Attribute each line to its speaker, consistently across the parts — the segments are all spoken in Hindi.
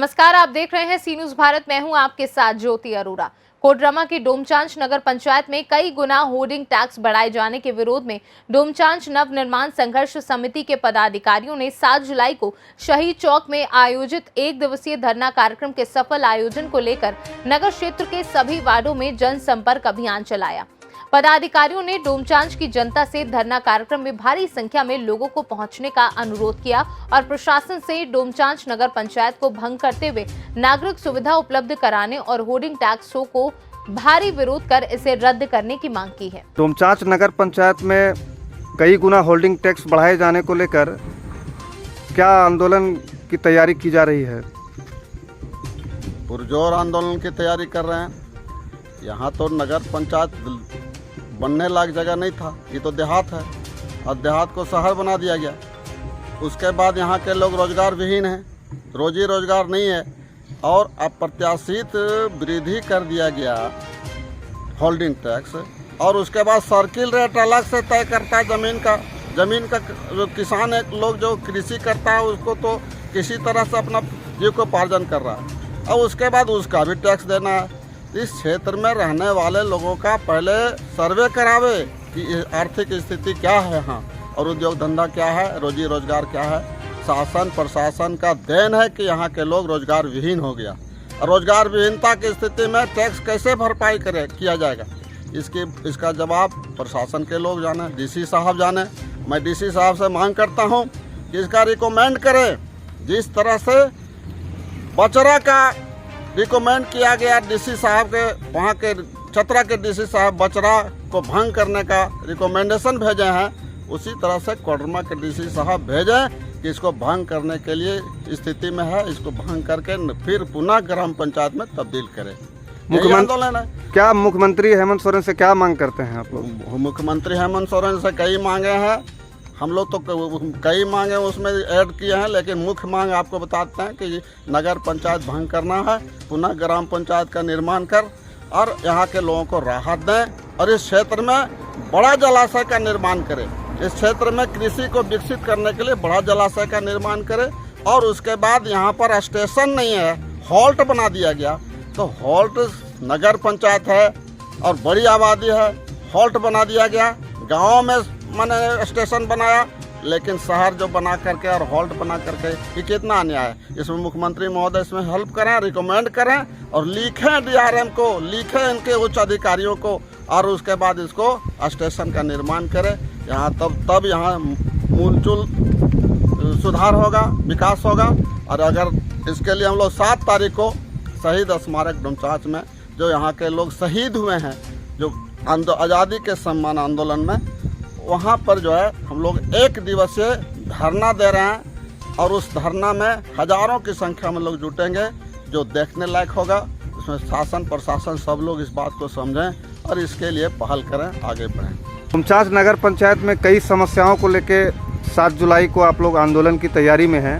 Speaker 1: नमस्कार, आप देख रहे हैं सी न्यूज भारत। मैं हूं आपके साथ ज्योति अरोड़ा। कोडरमा की डोमचांच नगर पंचायत में कई गुना होर्डिंग टैक्स बढ़ाए जाने के विरोध में डोमचांच नव निर्माण संघर्ष समिति के पदाधिकारियों ने 7 जुलाई को शहीद चौक में आयोजित 1 दिवसीय धरना कार्यक्रम के सफल आयोजन को लेकर नगर क्षेत्र के सभी वार्डों में जनसंपर्क अभियान चलाया। पदाधिकारियों ने डोमचांच की जनता से धरना कार्यक्रम में भारी संख्या में लोगों को पहुंचने का अनुरोध किया और प्रशासन से डोमचांच नगर पंचायत को भंग करते हुए नागरिक सुविधा उपलब्ध कराने और होर्डिंग टैक्सों को भारी विरोध कर इसे रद्द करने की मांग की है।
Speaker 2: डोमचांच नगर पंचायत में कई गुना होल्डिंग टैक्स बढ़ाए जाने को लेकर क्या आंदोलन की तैयारी की जा रही है?
Speaker 3: पुरजोर आंदोलन की तैयारी कर रहे हैं। यहाँ तो नगर पंचायत बनने लायक जगह नहीं था, ये तो देहात है और देहात को शहर बना दिया गया। उसके बाद यहाँ के लोग रोजगार विहीन हैं, रोजी रोजगार नहीं है और अप्रत्याशित वृद्धि कर दिया गया होल्डिंग टैक्स। और उसके बाद सर्किल रेट अलग से तय करता है ज़मीन का जो किसान है, लोग जो कृषि करता है उसको तो किसी तरह से अपना जीविकोपार्जन कर रहा है और उसके बाद उसका भी टैक्स देना है। इस क्षेत्र में रहने वाले लोगों का पहले सर्वे करावे कि आर्थिक स्थिति क्या है यहाँ और उद्योग धंधा क्या है, रोजी रोजगार क्या है। शासन प्रशासन का देन है कि यहाँ के लोग रोजगार विहीन हो गया और रोजगार विहीनता की स्थिति में टैक्स कैसे भरपाई किया जाएगा, इसका जवाब प्रशासन के लोग जाने, डीसी साहब जाने। मैं डीसी साहब से मांग करता हूँ कि इसका रिकमेंड करें। जिस तरह से बचरा का रिकमेंड किया गया डीसी साहब के, वहाँ के चतरा के डीसी साहब बचरा को भंग करने का रिकमेंडेशन भेजे हैं, उसी तरह से कोडरमा के डीसी साहब भेजें कि इसको भंग करने के लिए स्थिति में है, इसको भंग करके फिर पुनः ग्राम पंचायत में तब्दील करें। आंदोलन है।
Speaker 2: क्या मुख्यमंत्री हेमंत सोरेन से क्या मांग करते हैं आप लोग?
Speaker 3: मुख्यमंत्री हेमंत सोरेन से कई मांगे हैं, हम लोग तो कई मांगे उसमें ऐड किए हैं, लेकिन मुख्य मांग आपको बताते हैं कि नगर पंचायत भंग करना है, पुनः ग्राम पंचायत का निर्माण कर और यहाँ के लोगों को राहत दें और इस क्षेत्र में बड़ा जलाशय का निर्माण करें। इस क्षेत्र में कृषि को विकसित करने के लिए बड़ा जलाशय का निर्माण करें और उसके बाद यहाँ पर स्टेशन नहीं है, हॉल्ट बना दिया गया। तो हॉल्ट नगर पंचायत है और बड़ी आबादी है, हॉल्ट बना दिया गया। गाँव में मैंने स्टेशन बनाया, लेकिन शहर जो बना करके और हॉल्ट बना करके, ये कितना अन्याय है। इसमें मुख्यमंत्री महोदय इसमें हेल्प करें, रिकमेंड करें और लिखें डीआरएम को, लिखें इनके उच्च अधिकारियों को और उसके बाद इसको स्टेशन का निर्माण करें। यहाँ तब यहाँ मूलचूल सुधार होगा, विकास होगा। और अगर इसके लिए हम लोग 7 तारीख को शहीद स्मारक डोमचांच में जो यहाँ के लोग शहीद हुए हैं, जो आज़ादी के सम्मान आंदोलन में, वहाँ पर जो है हम लोग 1 दिवसीय धरना दे रहे हैं और उस धरना में हजारों की संख्या में लोग जुटेंगे, जो देखने लायक होगा। उसमें शासन प्रशासन सब लोग इस बात को समझें और इसके लिए पहल करें, आगे बढ़ें।
Speaker 2: डोमचांच नगर पंचायत में कई समस्याओं को लेकर 7 जुलाई को आप लोग आंदोलन की तैयारी में हैं।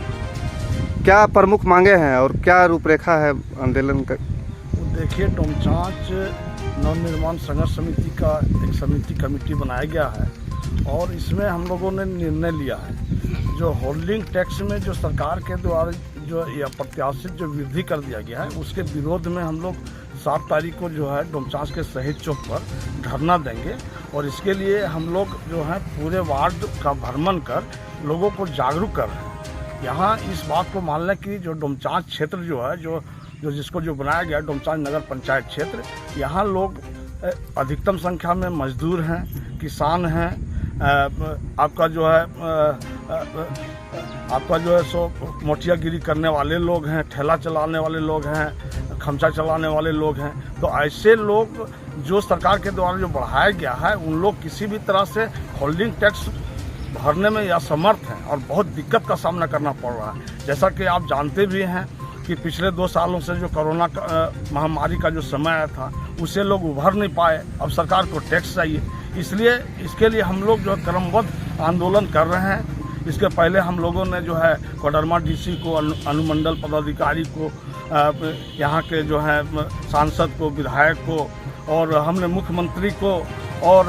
Speaker 2: क्या प्रमुख मांगे हैं और क्या रूपरेखा है आंदोलन का?
Speaker 4: देखिए, डोमचांच नवनिर्माण संघर्ष समिति का एक समिति कमेटी बनाया गया है और इसमें हम लोगों ने निर्णय लिया है जो होल्डिंग टैक्स में जो सरकार के द्वारा जो अप्रत्याशित जो वृद्धि कर दिया गया है, उसके विरोध में हम लोग 7 तारीख को जो है डोमचांच के शहीद चौक पर धरना देंगे और इसके लिए हम लोग जो है पूरे वार्ड का भ्रमण कर लोगों को जागरूक कर रहे हैं। यहाँ इस बात को मान लें कि जो डोमचांच क्षेत्र जो है जो जिसको जो बनाया गया डोमचांच नगर पंचायत क्षेत्र, यहाँ लोग अधिकतम संख्या में मजदूर हैं, किसान हैं, आपका जो है सो मोटियागिरी करने वाले लोग हैं, ठेला चलाने वाले लोग हैं, खमचा चलाने वाले लोग हैं। तो ऐसे लोग जो सरकार के द्वारा जो बढ़ाया गया है, उन लोग किसी भी तरह से होल्डिंग टैक्स भरने में असमर्थ हैं और बहुत दिक्कत का सामना करना पड़ रहा है। जैसा कि आप जानते भी हैं कि पिछले 2 सालों से जो कोरोना महामारी का जो समय आया था, उससे लोग उभर नहीं पाए। अब सरकार को टैक्स चाहिए, इसलिए इसके लिए हम लोग जो क्रमबद्ध आंदोलन कर रहे हैं। इसके पहले हम लोगों ने जो है कोडरमा डीसी को, अनुमंडल पदाधिकारी को, यहाँ के जो है सांसद को, विधायक को और हमने मुख्यमंत्री को और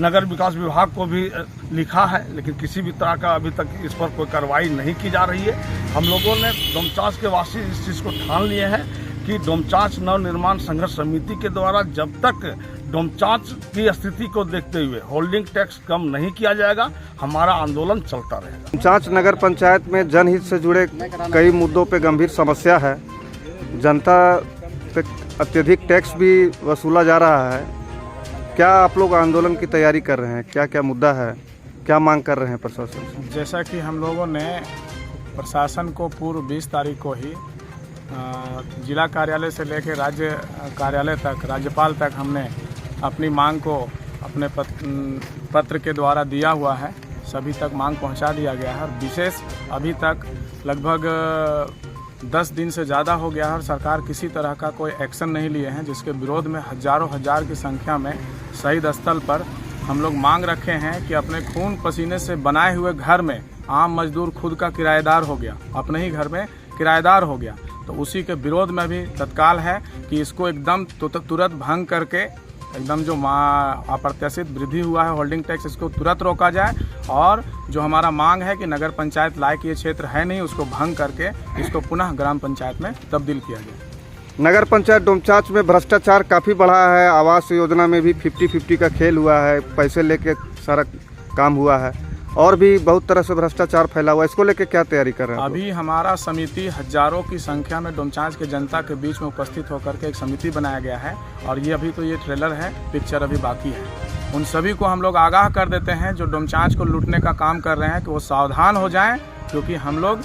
Speaker 4: नगर विकास विभाग को भी लिखा है, लेकिन किसी भी तरह का अभी तक इस पर कोई कार्रवाई नहीं की जा रही है। हम लोगों ने डोमचांच के वासी इस चीज़ को ठान लिए हैं कि डोमचांच नवनिर्माण संघर्ष समिति के द्वारा जब तक डोमचांच की स्थिति को देखते हुए होल्डिंग टैक्स कम नहीं किया जाएगा, हमारा आंदोलन चलता रहेगा।
Speaker 2: डोमचांच नगर पंचायत में जनहित से जुड़े कई मुद्दों पे गंभीर समस्या है। जनता पे अत्यधिक टैक्स भी वसूला जा रहा है। क्या आप लोग आंदोलन की तैयारी कर रहे हैं? क्या क्या मुद्दा है, क्या मांग कर रहे हैं प्रशासन से?
Speaker 5: जैसा कि हम लोगों ने प्रशासन को पूर्व 20 तारीख को ही जिला कार्यालय से लेकर राज्य कार्यालय तक, राज्यपाल तक हमने अपनी मांग को अपने पत्र के द्वारा दिया हुआ है। सभी तक मांग पहुंचा दिया गया है और विशेष अभी तक लगभग 10 दिन से ज़्यादा हो गया है और सरकार किसी तरह का कोई एक्शन नहीं लिए हैं, जिसके विरोध में हजारों हजार की संख्या में शहीद स्थल पर हम लोग मांग रखे हैं कि अपने खून पसीने से बनाए हुए घर में आम मजदूर खुद का किराएदार हो गया, अपने ही घर में किराएदार हो गया, तो उसी के विरोध में भी तत्काल है कि इसको एकदम तुरंत भंग करके एकदम जो अप्रत्याशित वृद्धि हुआ है होल्डिंग टैक्स, इसको तुरंत रोका जाए और जो हमारा मांग है कि नगर पंचायत लायक ये क्षेत्र है नहीं, उसको भंग करके इसको पुनः ग्राम पंचायत में तब्दील किया जाए।
Speaker 2: नगर पंचायत डोमचांच में भ्रष्टाचार काफ़ी बढ़ा है। आवास योजना में भी 50-50 का खेल हुआ है, पैसे लेके सारा काम हुआ है और भी बहुत तरह से भ्रष्टाचार फैला हुआ है। इसको लेके क्या तैयारी कर रहे हैं?
Speaker 5: अभी हमारा समिति हजारों की संख्या में डोमचांच के जनता के बीच में उपस्थित होकर के एक समिति बनाया गया है और ये अभी तो ये ट्रेलर है, पिक्चर अभी बाकी है। उन सभी को हम लोग आगाह कर देते हैं जो डोमचांच को लूटने का काम कर रहे हैं कि वो सावधान हो जाएं, क्योंकि हम लोग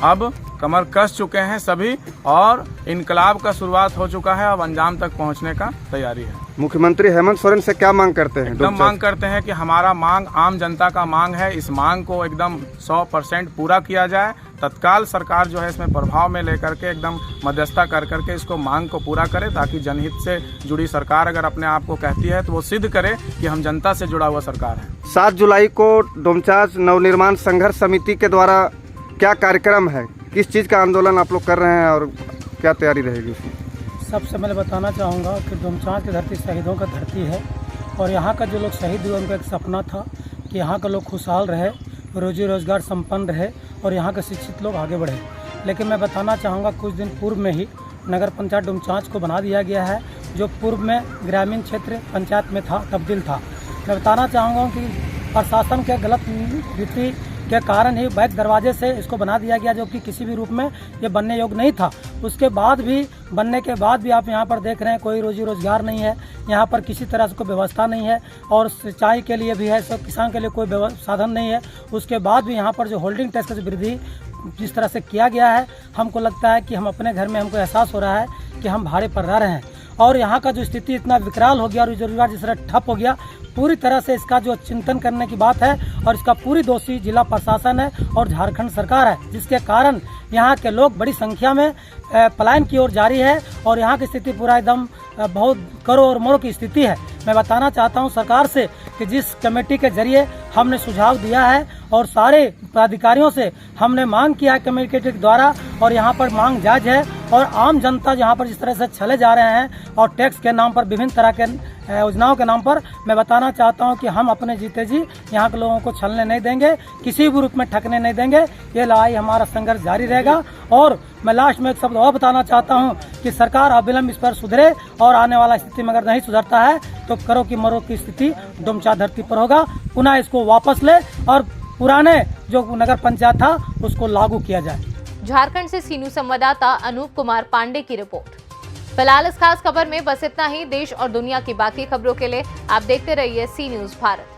Speaker 5: अब कमर कस चुके हैं सभी और इनकलाब का शुरुआत हो चुका है। अब अंजाम तक पहुंचने का तैयारी है।
Speaker 2: मुख्यमंत्री हेमंत सोरेन से क्या मांग करते हैं?
Speaker 5: एकदम मांग करते हैं कि हमारा मांग आम जनता का मांग है, इस मांग को एकदम 100% पूरा किया जाए। तत्काल सरकार जो है इसमें प्रभाव में लेकर के एकदम मध्यस्थता कर करके इसको मांग को पूरा करे, ताकि जनहित से जुड़ी सरकार अगर अपने आप को कहती है तो वो सिद्ध करे कि हम जनता से जुड़ा हुआ सरकार है।
Speaker 2: 7 जुलाई को डोमचांच नवनिर्माण संघर्ष समिति के द्वारा क्या कार्यक्रम है, किस चीज़ का आंदोलन आप लोग कर रहे हैं और क्या तैयारी रहेगी?
Speaker 6: सबसे पहले बताना चाहूँगा कि डोमचांच की धरती शहीदों का धरती है और यहाँ का जो लोग शहीद हुए उनका एक सपना था कि यहाँ का लोग खुशहाल रहे, रोजी रोजगार संपन्न रहे और यहाँ के शिक्षित लोग आगे बढ़े। लेकिन मैं बताना चाहूँगा कुछ दिन पूर्व में ही नगर पंचायत डोमचांच को बना दिया गया है, जो पूर्व में ग्रामीण क्षेत्र पंचायत में था, तब्दील था। मैं बताना चाहूँगा कि प्रशासन के गलत नीति के कारण ही बैक दरवाजे से इसको बना दिया गया, जो कि किसी भी रूप में ये बनने योग्य नहीं था। उसके बाद भी बनने के बाद भी आप यहाँ पर देख रहे हैं कोई रोजी रोजगार नहीं है, यहाँ पर किसी तरह से कोई व्यवस्था नहीं है और सिंचाई के लिए भी है, सब किसान के लिए कोई साधन नहीं है। उसके बाद भी यहाँ पर जो होल्डिंग टैक्स की वृद्धि जिस तरह से किया गया है, हमको लगता है कि हम अपने घर में हमको एहसास हो रहा है कि हम भाड़े पर रह रहे हैं और यहाँ का जो स्थिति इतना विकराल हो गया और रोजगार जिस तरह ठप हो गया, पूरी तरह से इसका जो चिंतन करने की बात है और इसका पूरी दोषी जिला प्रशासन है और झारखंड सरकार है, जिसके कारण यहाँ के लोग बड़ी संख्या में पलायन की ओर जारी है और यहाँ की स्थिति पूरा एकदम बहुत करो और मरो की स्थिति है। मैं बताना चाहता हूँ सरकार से कि जिस कमेटी के जरिए हमने सुझाव दिया है और सारे पदाधिकारियों से हमने मांग किया है कमेटी के द्वारा और यहाँ पर मांग जायज है और आम जनता यहाँ पर जिस तरह से चले जा रहे हैं और टैक्स के नाम पर विभिन्न तरह के योजनाओं के नाम पर, मैं बताना चाहता हूं कि हम अपने जीते जी यहाँ के लोगों को छलने नहीं देंगे, किसी भी रूप में ठगने नहीं देंगे। ये लड़ाई हमारा संघर्ष जारी रहेगा। और मैं लास्ट में एक शब्द और बताना चाहता हूं कि सरकार अविलंब इस पर सुधरे और आने वाला स्थिति में अगर नहीं सुधरता है तो करो कि मरो की स्थिति डोमचांच धरती पर होगा। पुनः इसको वापस ले और पुराने जो नगर पंचायत था उसको लागू किया जाए।
Speaker 1: झारखंड से सीनू संवाददाता अनूप कुमार पांडे की रिपोर्ट। फिलहाल इस खास खबर में बस इतना ही। देश और दुनिया की बाकी खबरों के लिए आप देखते रहिए सी न्यूज़ भारत।